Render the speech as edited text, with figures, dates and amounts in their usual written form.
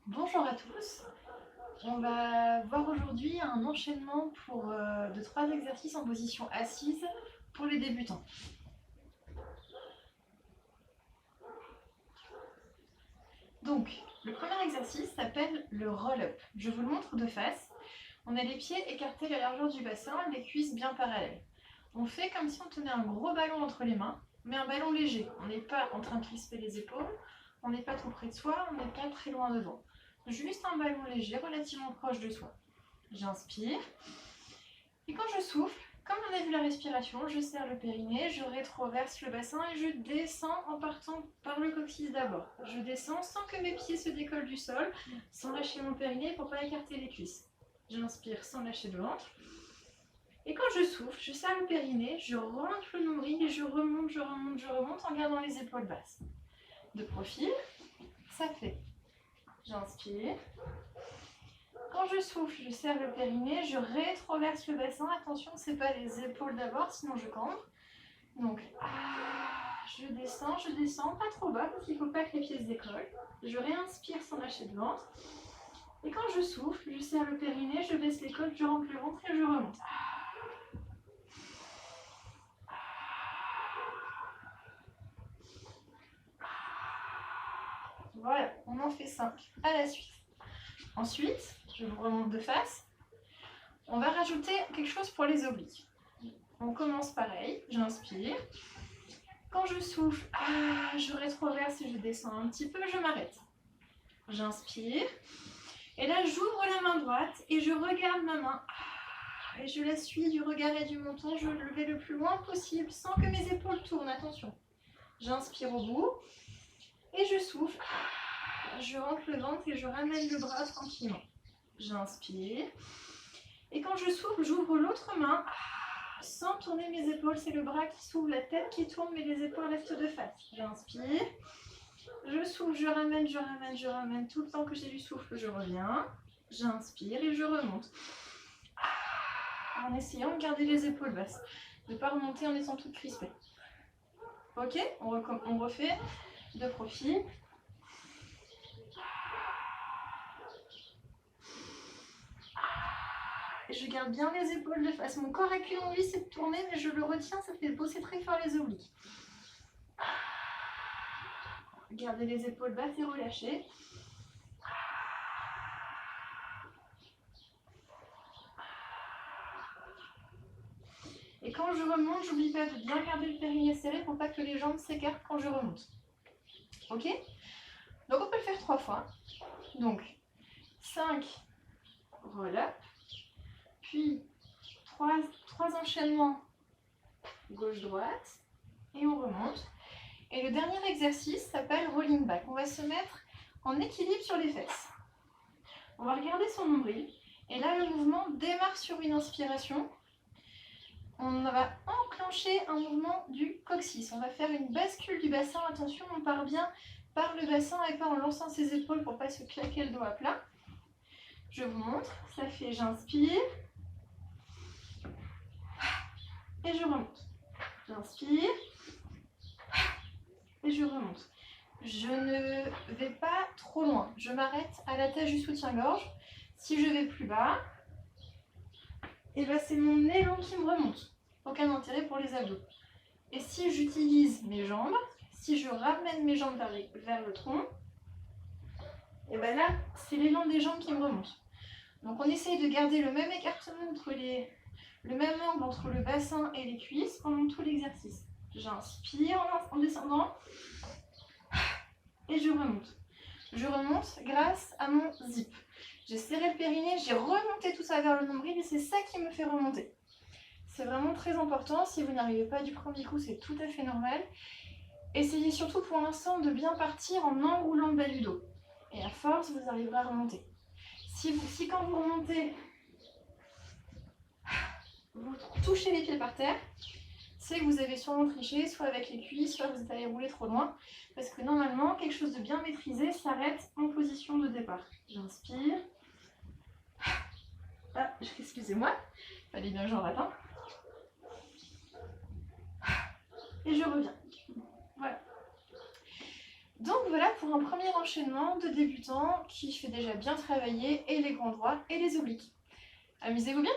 Bonjour à tous. On va voir aujourd'hui un enchaînement de 3 exercices en position assise pour les débutants. Donc, le premier exercice s'appelle le roll-up. Je vous le montre de face. On a les pieds écartés à la largeur du bassin, les cuisses bien parallèles. On fait comme si on tenait un gros ballon entre les mains, mais un ballon léger. On n'est pas en train de crisper les épaules, on n'est pas trop près de soi, on n'est pas très loin devant. Juste un ballon léger, relativement proche de soi. J'inspire. Et quand je souffle, comme on a vu la respiration, je serre le périnée, je rétroverse le bassin et je descends en partant par le coccyx d'abord. Je descends sans que mes pieds se décollent du sol, sans lâcher mon périnée pour ne pas écarter les cuisses. J'inspire sans lâcher le ventre. Et quand je souffle, je serre le périnée, je rentre le nombril et je remonte en gardant les épaules basses. De profil, ça fait. J'inspire. Quand je souffle, je serre le périnée, je rétroverse le bassin. Attention, c'est pas les épaules d'abord, sinon je cambre. Donc, je descends, pas trop bas parce qu'il ne faut pas que les pieds se décollent. Je réinspire sans lâcher le ventre. Et quand je souffle, je serre le périnée, je baisse les côtes, je rentre le ventre et je remonte. Voilà, on en fait 5 à la suite. Ensuite, je vous remonte de face. On va rajouter quelque chose pour les obliques. On commence pareil, j'inspire. Quand je souffle, je rétroverse et je descends un petit peu, je m'arrête. J'inspire. Et là, j'ouvre la main droite et je regarde ma main. Et je la suis du regard et du menton. Je le vais le plus loin possible sans que mes épaules tournent. Attention. J'inspire au bout. Et je souffle. Je rentre le ventre et je ramène le bras tranquillement. J'inspire. Et quand je souffle, j'ouvre l'autre main. Sans tourner mes épaules, c'est le bras qui s'ouvre, la tête qui tourne, mais les épaules restent de face. J'inspire, je souffle, je ramène. Tout le temps que j'ai du souffle, je reviens. J'inspire et je remonte. En essayant de garder les épaules basses. De ne pas remonter en étant toute crispée. Ok, on refait de profil. Je garde bien les épaules de face. Mon corps a qu'une envie, c'est de tourner, mais je le retiens, ça fait bosser très fort les obliques. Gardez les épaules basses et relâchez. Et quand je remonte, j'oublie pas de bien garder le périnée serré pour pas que les jambes s'écartent quand je remonte. Ok? Donc on peut le faire 3 fois. Donc 5 roll-up, puis 3 enchaînements gauche-droite, et on remonte. Et le dernier exercice s'appelle rolling back. On va se mettre en équilibre sur les fesses. On va regarder son nombril. Et là, le mouvement démarre sur une inspiration. On va enclencher un mouvement du coccyx. On va faire une bascule du bassin. Attention, on part bien par le bassin et pas en lançant ses épaules pour ne pas se claquer le dos à plat. Je vous montre. Ça fait j'inspire. Et je remonte. J'inspire. Et je remonte. Je ne vais pas trop loin. Je m'arrête à la tâche du soutien-gorge. Si je vais plus bas, et ben c'est mon élan qui me remonte. Aucun intérêt pour les abdos. Et si j'utilise mes jambes, si je ramène mes jambes vers le tronc, et ben là, c'est l'élan des jambes qui me remonte. Donc on essaye de garder le même écartement le même angle entre le bassin et les cuisses pendant tout l'exercice. J'inspire en descendant et je remonte. Je remonte grâce à mon zip. J'ai serré le périnée, j'ai remonté tout ça vers le nombril et c'est ça qui me fait remonter. C'est vraiment très important. Si vous n'arrivez pas du premier coup, c'est tout à fait normal. Essayez surtout pour l'instant de bien partir en enroulant le bas du dos. Et à force, vous arriverez à remonter. Si quand vous remontez, vous touchez les pieds par terre, c'est que vous avez sûrement triché, soit avec les cuisses, soit vous êtes allé rouler trop loin. Parce que normalement, quelque chose de bien maîtrisé s'arrête en position de départ. J'inspire. Excusez-moi, il fallait bien que j'en rate un. Et je reviens. Voilà. Donc voilà pour un premier enchaînement de débutants qui fait déjà bien travailler et les grands droits et les obliques. Amusez-vous bien!